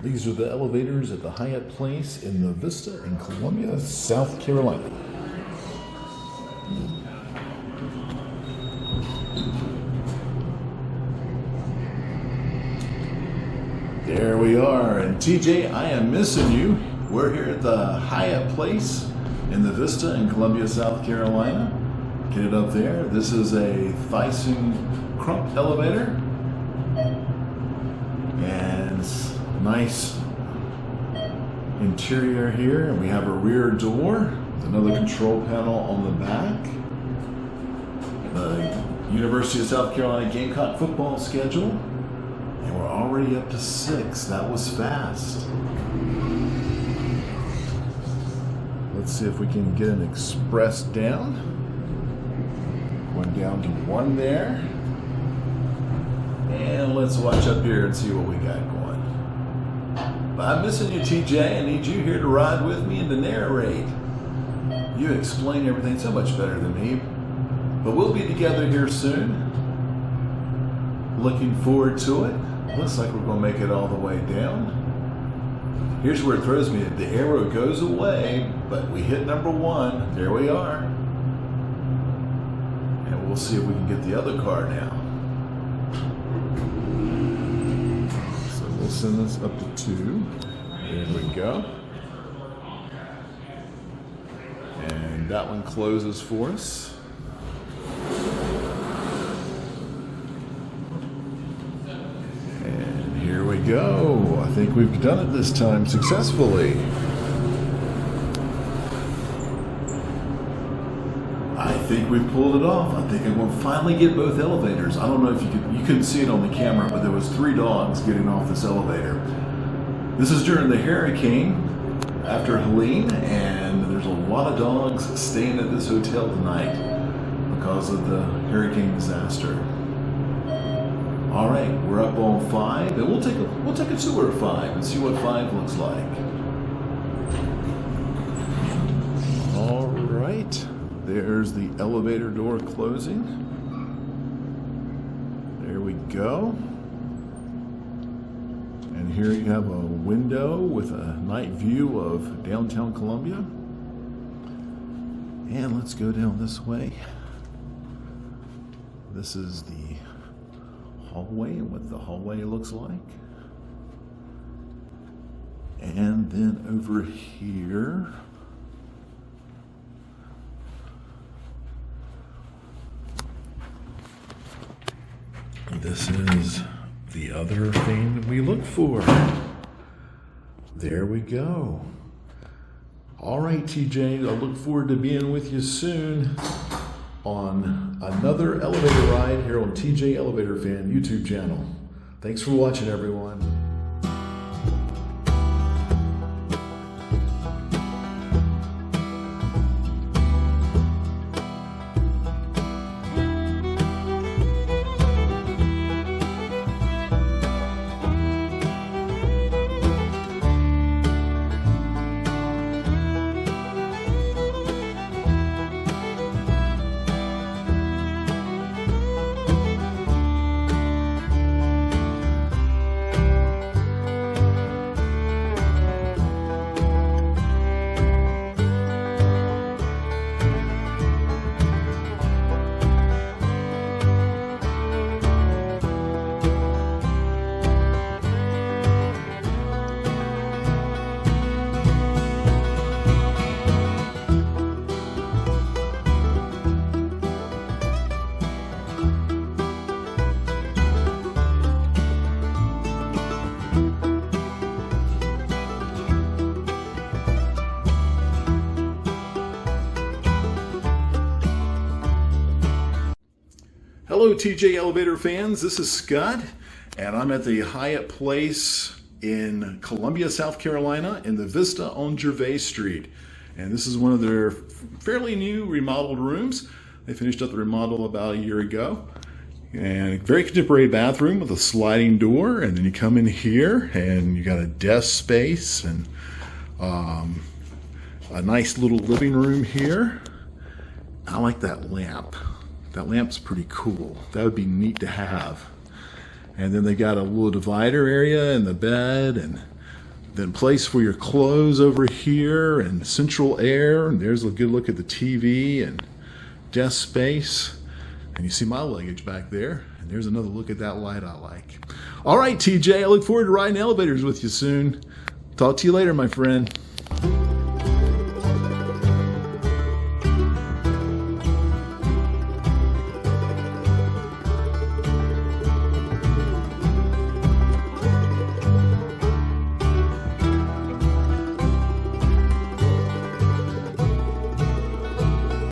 These are the elevators at the Hyatt Place in the Vista in Columbia, South Carolina. There we are, and TJ, I am missing you. We're here at the Hyatt Place in the Vista in Columbia, South Carolina. Get it up there. This is a Thyssen crump elevator. And nice interior here. And we have a rear door with another control panel on the back. The University of South Carolina Gamecock football schedule. And we're already up to 6. That was fast. Let's see if we can get an express down. Going down to 1 there. And let's watch up here and see what we got going. But I'm missing you, TJ. I need you here to ride with me and to narrate. You explain everything so much better than me. But we'll be together here soon. Looking forward to it. Looks like we're going to make it all the way down. Here's where it throws me. The arrow goes away, but we hit number 1. There we are. And we'll see if we can get the other car now. So we'll send this up to 2. There we go. And that one closes for us. Here we go. I think we've done it this time successfully. I think we've pulled it off. I think I'm going to finally get both elevators. I don't know if you couldn't see it on the camera, but there was 3 dogs getting off this elevator. This is during the hurricane after Helene, and there's a lot of dogs staying at this hotel tonight because of the hurricane disaster. All right, we're up on 5, and we'll take a tour of 5 and see what 5 looks like. All right, there's the elevator door closing. There we go. And here you have a window with a night view of downtown Columbia. And let's go down this way. This is the hallway and what the hallway looks like. And then over here, this is the other thing that we look for. There we go. All right, TJ, I look forward to being with you soon on another elevator ride here on TJ Elevator Fan YouTube channel. Thanks for watching, everyone. Hello, TJ Elevator fans. This is Scott, and I'm at the Hyatt Place in Columbia, South Carolina, in the Vista on Gervais Street. And this is one of their fairly new remodeled rooms. They finished up the remodel about a year ago. And a very contemporary bathroom with a sliding door. And then you come in here, and you got a desk space and a nice little living room here. I like that lamp. That lamp's pretty cool. That would be neat to have. And then they got a little divider area and the bed and Then place for your clothes over here and central air. And there's a good look at the TV and desk space. And you see my luggage back there. And there's another look at that light I like. All right, TJ, I look forward to riding elevators with you soon. Talk to you later, my friend.